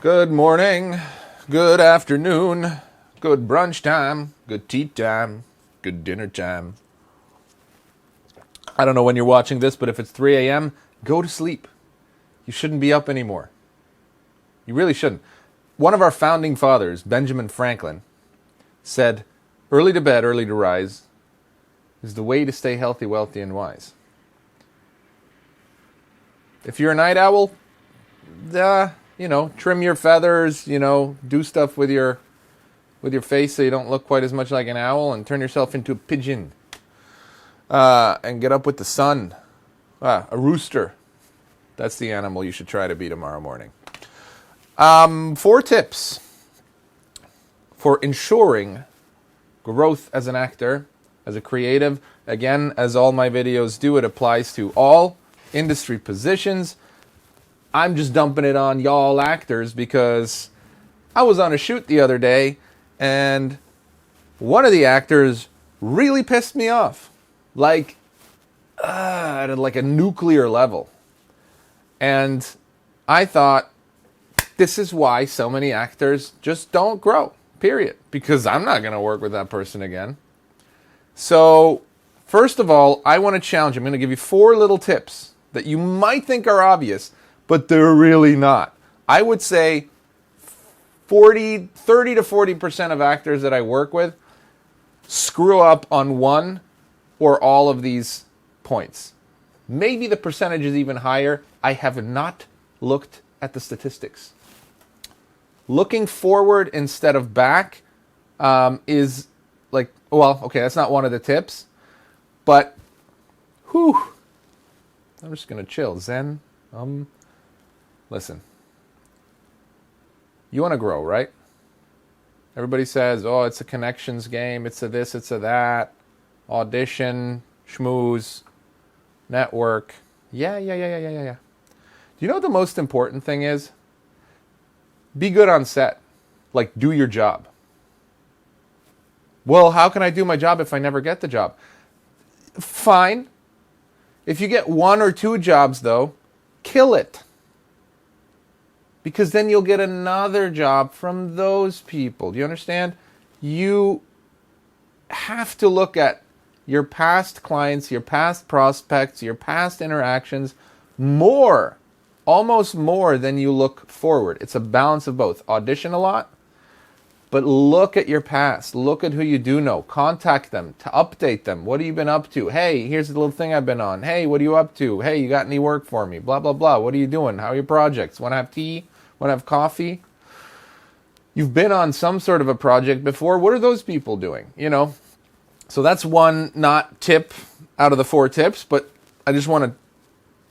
Good morning, good afternoon, good brunch time, good tea time, good dinner time. I don't know when you're watching this, but if it's 3 a.m., go to sleep. You shouldn't be up anymore. You really shouldn't. One of our founding fathers, Benjamin Franklin, said, early to bed, early to rise is the way to stay healthy, wealthy, and wise. If you're a night owl, trim your feathers, do stuff with your face so you don't look quite as much like an owl, and turn yourself into a pigeon. And get up with the sun. A rooster. That's the animal you should try to be tomorrow morning. 4 tips for ensuring growth as an actor, as a creative. Again, as all my videos do, it applies to all industry positions. I'm just dumping it on y'all actors because I was on a shoot the other day and one of the actors really pissed me off. At a nuclear level. And I thought, this is why so many actors just don't grow, period. Because I'm not going to work with that person again. So, first of all, I want to challenge you. I'm going to give you 4 little tips that you might think are obvious, but they're really not. I would say 30 to 40% of actors that I work with screw up on one or all of these points. Maybe the percentage is even higher. I have not looked at the statistics. Looking forward instead of back is that's not one of the tips. But, I'm just going to chill. Zen. Listen. You want to grow, right? Everybody says, it's a connections game. It's a this, it's a that. Audition, schmooze, network. Yeah. Do you know what the most important thing is? Be good on set. Do your job. Well, how can I do my job if I never get the job? Fine. If you get 1 or 2 jobs, though, kill it. Because then you'll get another job from those people. Do you understand? You have to look at your past clients, your past prospects, your past interactions almost more than you look forward. It's a balance of both. Audition a lot, but look at your past. Look at who you do know. Contact them to update them. What have you been up to? Hey, here's the little thing I've been on. Hey, what are you up to? Hey, you got any work for me? Blah, blah, blah. What are you doing? How are your projects? Want to have tea? Want to have coffee? You've been on some sort of a project before. What are those people doing? So that's one not tip out of the 4 tips, but I just want to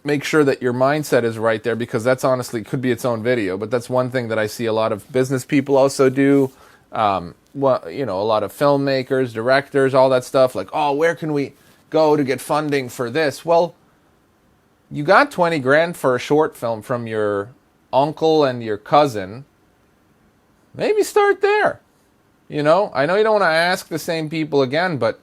make sure that your mindset is right there, because that's honestly could be its own video, but that's one thing that I see a lot of business people also do. A lot of filmmakers, directors, all that stuff. Where can we go to get funding for this? Well, you got 20 grand for a short film from your uncle and your cousin. Maybe start there. I know you don't want to ask the same people again, but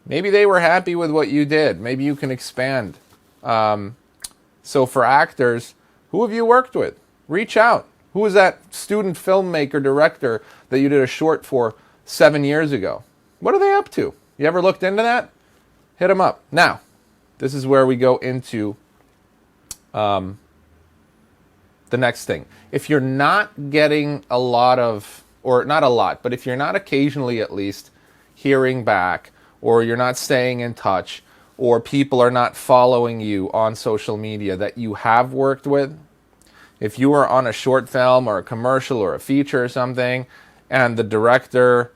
maybe they were happy with what you did. Maybe you can expand. So for actors, who have you worked with? Reach out. Who was that student filmmaker, director that you did a short for 7 years ago? What are they up to? You ever looked into that? Hit them up. Now, this is where we go into the next thing. If you're not getting a lot of, or not a lot, but if you're not occasionally at least hearing back, or you're not staying in touch, or people are not following you on social media that you have worked with, if you are on a short film or a commercial or a feature or something, and the director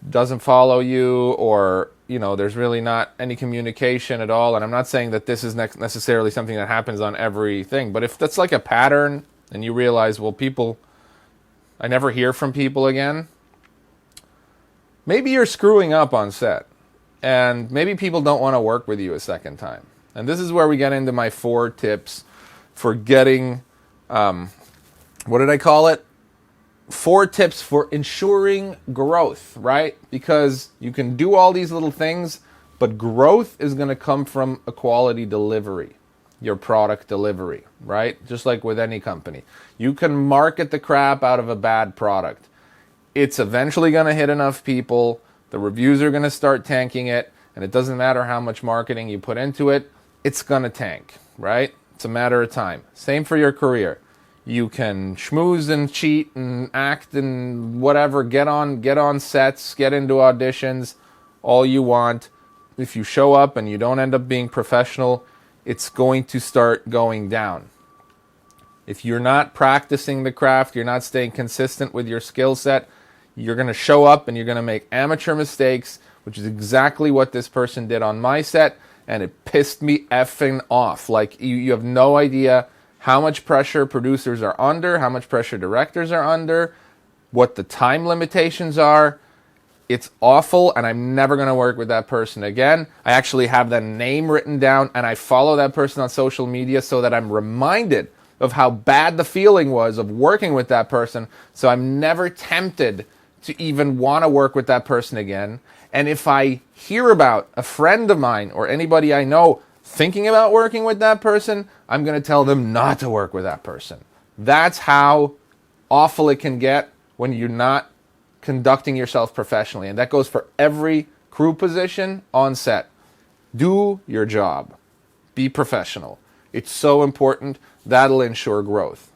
doesn't follow you, or there's really not any communication at all, and I'm not saying that this is necessarily something that happens on everything, but if that's like a pattern, and you realize, I never hear from people again, maybe you're screwing up on set. And maybe people don't want to work with you a second time. And this is where we get into my 4 tips for getting, what did I call it? 4 tips for ensuring growth, right? Because you can do all these little things, but growth is going to come from a quality delivery. your product delivery, right? Just like with any company. You can market the crap out of a bad product. It's eventually going to hit enough people, the reviews are going to start tanking it, and it doesn't matter how much marketing you put into it, it's going to tank, right? It's a matter of time. Same for your career. You can schmooze and cheat and act and whatever, get on sets, get into auditions, all you want. If you show up and you don't end up being professional, it's going to start going down. If you're not practicing the craft, you're not staying consistent with your skill set, you're going to show up and you're going to make amateur mistakes, which is exactly what this person did on my set, and it pissed me effing off. Like, you have no idea how much pressure producers are under, how much pressure directors are under, what the time limitations are. It's awful, and I'm never going to work with that person again. I actually have the name written down, and I follow that person on social media so that I'm reminded of how bad the feeling was of working with that person, so I'm never tempted to even want to work with that person again. And if I hear about a friend of mine or anybody I know thinking about working with that person, I'm going to tell them not to work with that person. That's how awful it can get when you're not conducting yourself professionally. And that goes for every crew position on set. Do your job. Be professional. It's so important. That'll ensure growth.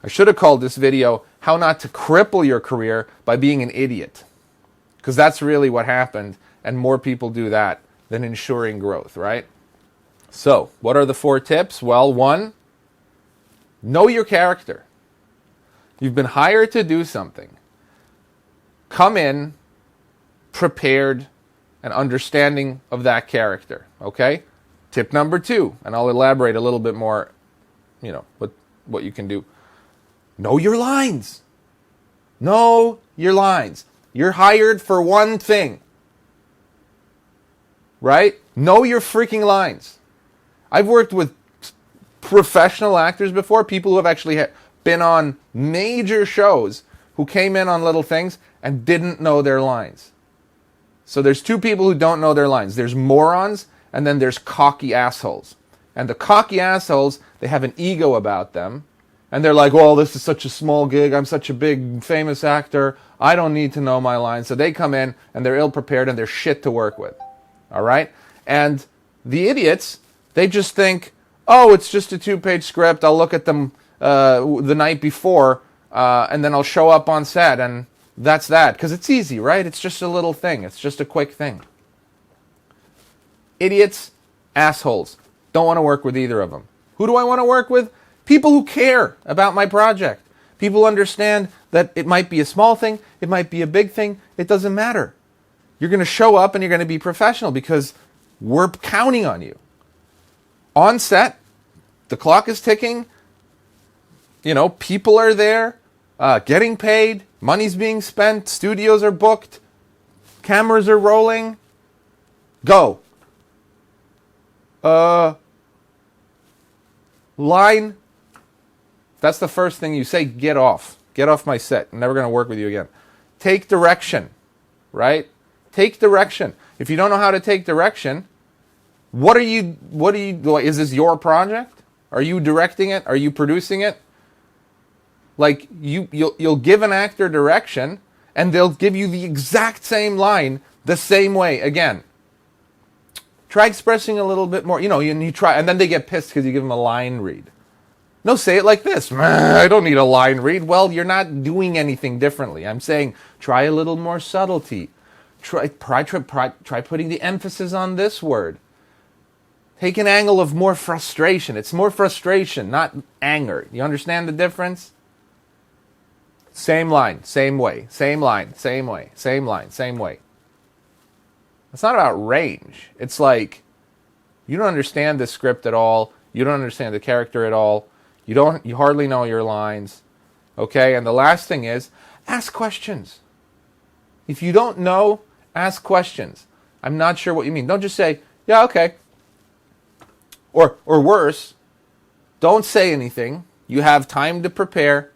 I should have called this video How Not to Cripple Your Career by Being an Idiot. Because that's really what happened, and more people do that than ensuring growth, right? So, what are the 4 tips? Well, 1, know your character. You've been hired to do something. Come in prepared and understanding of that character, okay? Tip number 2, and I'll elaborate a little bit more, what you can do. Know your lines. Know your lines. You're hired for one thing, right? Know your freaking lines. I've worked with professional actors before, people who have actually been on major shows, who came in on little things and didn't know their lines. So there's 2 people who don't know their lines. There's morons, and then there's cocky assholes. And the cocky assholes, they have an ego about them. And they're like, well, this is such a small gig. I'm such a big, famous actor. I don't need to know my lines. So they come in, and they're ill-prepared, and they're shit to work with. All right? And the idiots, they just think, oh, it's just a 2-page script. I'll look at them the night before, and then I'll show up on set, and that's that. Because it's easy, right? It's just a little thing. It's just a quick thing. Idiots, assholes. Don't want to work with either of them. Who do I want to work with? People who care about my project. People who understand that it might be a small thing, it might be a big thing, it doesn't matter. You're going to show up and you're going to be professional because we're counting on you. On set, the clock is ticking, people are there, getting paid, money's being spent, studios are booked, cameras are rolling. Go. Line. That's the first thing you say. Get off. Get off my set. I'm never going to work with you again. Take direction, right? Take direction. If you don't know how to take direction, what are you doing? Is this your project? Are you directing it? Are you producing it? Like, you'll give an actor direction, and they'll give you the exact same line the same way again. Try expressing a little bit more. You try, and then they get pissed because you give them a line read. No, say it like this. I don't need a line read. Well, you're not doing anything differently. I'm saying try a little more subtlety. Try putting the emphasis on this word. Take an angle of more frustration. It's more frustration, not anger. You understand the difference? Same line, same way. Same line, same way. Same line, same way. It's not about range. It's like, you don't understand the script at all. You don't understand the character at all. You hardly know your lines. Okay? And the last thing is, ask questions. If you don't know, ask questions. I'm not sure what you mean. Don't just say, yeah, okay. Or worse, don't say anything. You have time to prepare.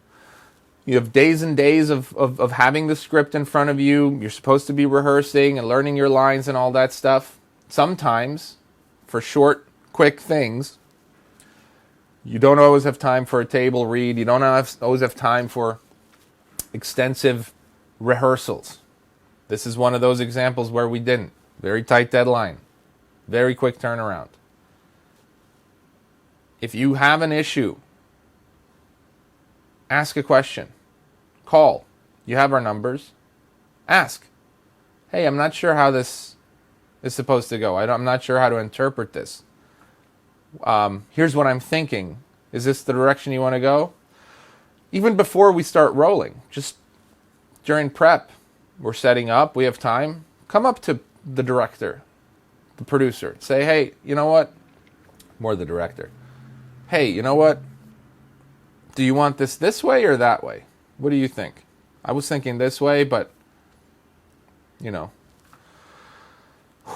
You have days and days of having the script in front of you. You're supposed to be rehearsing and learning your lines and all that stuff. Sometimes, for short, quick things, You don't always have time for a table read. You don't always have time for extensive rehearsals. This is one of those examples where we didn't. Very tight deadline. Very quick turnaround. If you have an issue, ask a question. Call. You have our numbers. Ask. Hey, I'm not sure how this is supposed to go. I'm not sure how to interpret this. Here's what I'm thinking. Is this the direction you want to go? Even before we start rolling, just during prep, we're setting up, we have time. Come up to the director, the producer. Say, hey, you know what? More the director. Hey, you know what? Do you want this way or that way? What do you think? I was thinking this way, but, you know.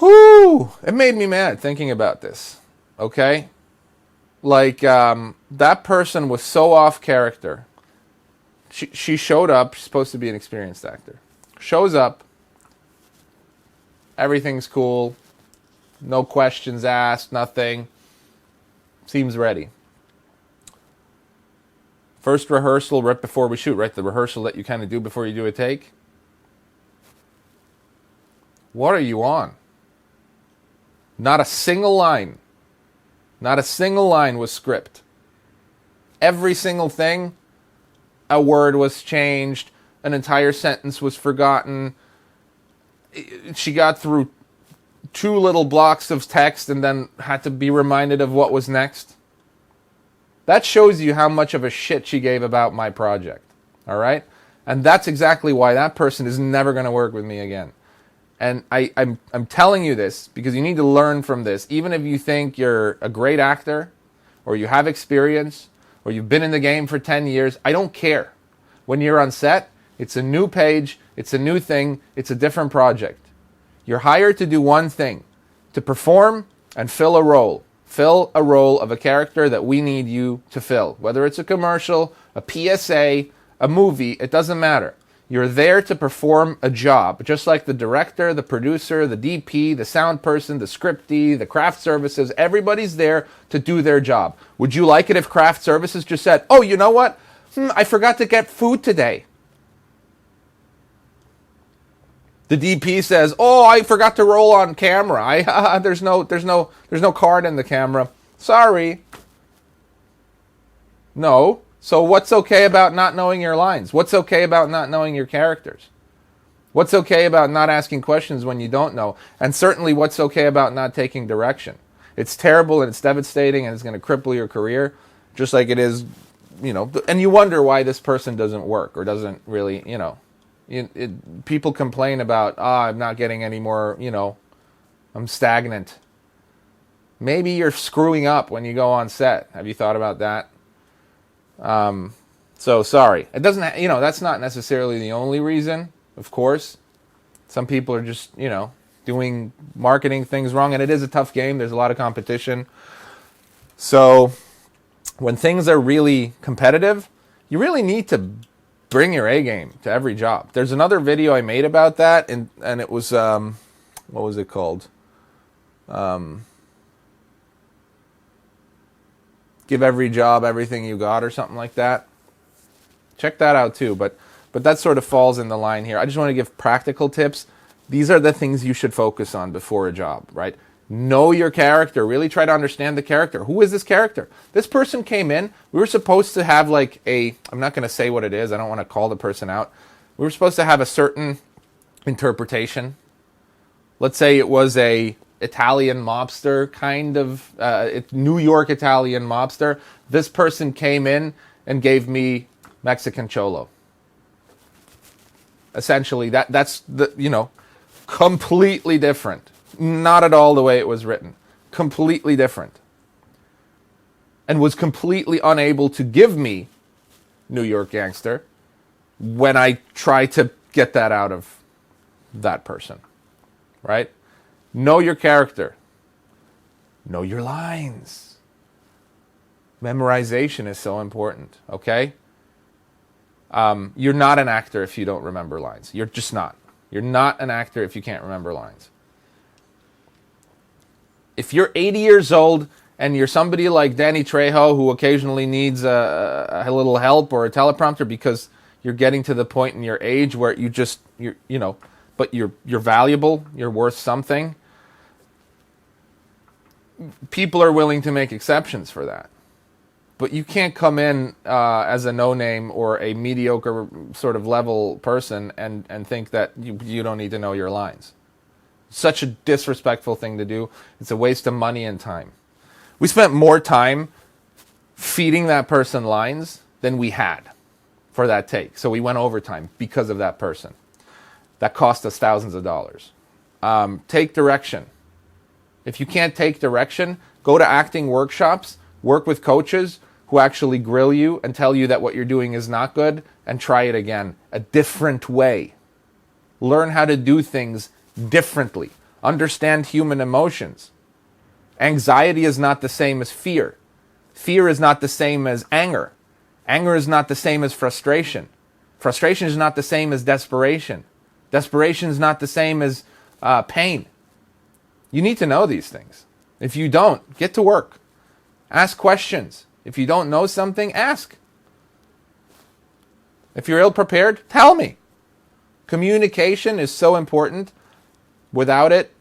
Whoo! It made me mad thinking about this. Okay? Like, that person was so off character. She showed up. She's supposed to be an experienced actor. Shows up. Everything's cool. No questions asked. Nothing. Seems ready. First rehearsal right before we shoot, right? The rehearsal that you kind of do before you do a take. What are you on? Not a single line. Not a single line was script. Every single thing, a word was changed, an entire sentence was forgotten. She got through 2 little blocks of text and then had to be reminded of what was next. That shows you how much of a shit she gave about my project. All right? And that's exactly why that person is never going to work with me again. And I'm telling you this because you need to learn from this. Even if you think you're a great actor or you have experience or you've been in the game for 10 years, I don't care. When you're on set, it's a new page, it's a new thing, it's a different project. You're hired to do one thing, to perform and fill a role. Fill a role of a character that we need you to fill. Whether it's a commercial, a PSA, a movie, it doesn't matter. You're there to perform a job, just like the director, the producer, the DP, the sound person, the scriptee, the craft services. Everybody's there to do their job. Would you like it if craft services just said, oh, you know what? I forgot to get food today. The DP says, oh, I forgot to roll on camera. There's no card in the camera. Sorry. No. So what's okay about not knowing your lines? What's okay about not knowing your characters? What's okay about not asking questions when you don't know? And certainly what's okay about not taking direction? It's terrible and it's devastating and it's going to cripple your career, just like it is, you know, and you wonder why this person doesn't work or doesn't really, you know. People complain about, I'm not getting any more, you know, I'm stagnant. Maybe you're screwing up when you go on set. Have you thought about that? So sorry. It doesn't, you know, that's not necessarily the only reason, of course. Some people are just, you know, doing marketing things wrong, and it is a tough game. There's a lot of competition. So when things are really competitive, you really need to bring your A game to every job. There's another video I made about that, and it was, what was it called? Give every job everything you got or something like that. Check that out too. But that sort of falls in the line here. I just want to give practical tips. These are the things you should focus on before a job, right? Know your character. Really try to understand the character. Who is this character? This person came in. We were supposed to have like I'm not going to say what it is. I don't want to call the person out. We were supposed to have a certain interpretation. Let's say it was a Italian mobster, kind of New York Italian mobster. This person came in and gave me Mexican cholo. Essentially, that's the, you know, completely different. Not at all the way it was written. Completely different. And was completely unable to give me New York gangster when I tried to get that out of that person. Right? Know your character. Know your lines. Memorization is so important, okay? You're not an actor if you don't remember lines. You're just not. You're not an actor if you can't remember lines. If you're 80 years old and you're somebody like Danny Trejo who occasionally needs a little help or a teleprompter because you're getting to the point in your age where but you're valuable, you're worth something, people are willing to make exceptions for that. But you can't come in as a no-name or a mediocre sort of level person and think that you don't need to know your lines. Such a disrespectful thing to do. It's a waste of money and time. We spent more time feeding that person lines than we had for that take. So we went overtime because of that person. That cost us thousands of dollars. Take direction. If you can't take direction, go to acting workshops, work with coaches who actually grill you and tell you that what you're doing is not good, and try it again, a different way. Learn how to do things differently. Understand human emotions. Anxiety is not the same as fear. Fear is not the same as anger. Anger is not the same as frustration. Frustration is not the same as desperation. Desperation is not the same as pain. You need to know these things. If you don't, get to work. Ask questions. If you don't know something, ask. If you're ill-prepared, tell me. Communication is so important. Without it,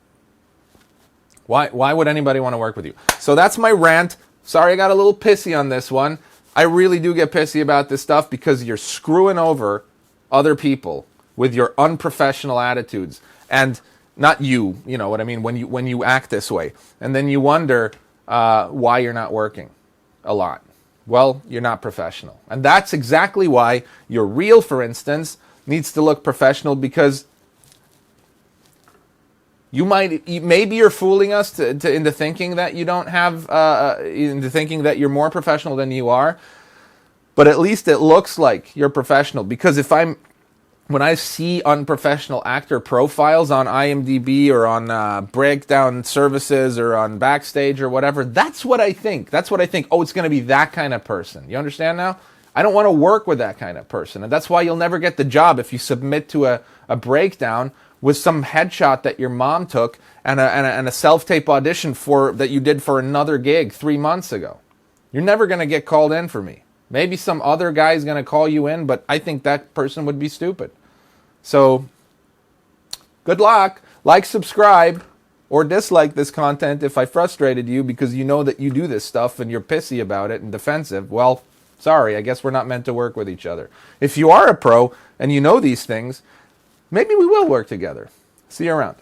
why would anybody want to work with you? So that's my rant. Sorry I got a little pissy on this one. I really do get pissy about this stuff because you're screwing over other people with your unprofessional attitudes. And not you know what I mean, when you act this way. And then you wonder why you're not working a lot. Well, you're not professional. And that's exactly why your reel, for instance, needs to look professional, because maybe you're fooling us into thinking that you don't have, into thinking that you're more professional than you are. But at least it looks like you're professional. Because when I see unprofessional actor profiles on IMDb or on breakdown services or on Backstage or whatever, that's what I think. That's what I think. Oh, it's going to be that kind of person. You understand now? I don't want to work with that kind of person. And that's why you'll never get the job if you submit to a breakdown with some headshot that your mom took and a self-tape audition that you did for another gig 3 months ago. You're never going to get called in for me. Maybe some other guy is going to call you in, but I think that person would be stupid. So, good luck. Like, subscribe, or dislike this content if I frustrated you because you know that you do this stuff and you're pissy about it and defensive. Well, sorry, I guess we're not meant to work with each other. If you are a pro and you know these things, maybe we will work together. See you around.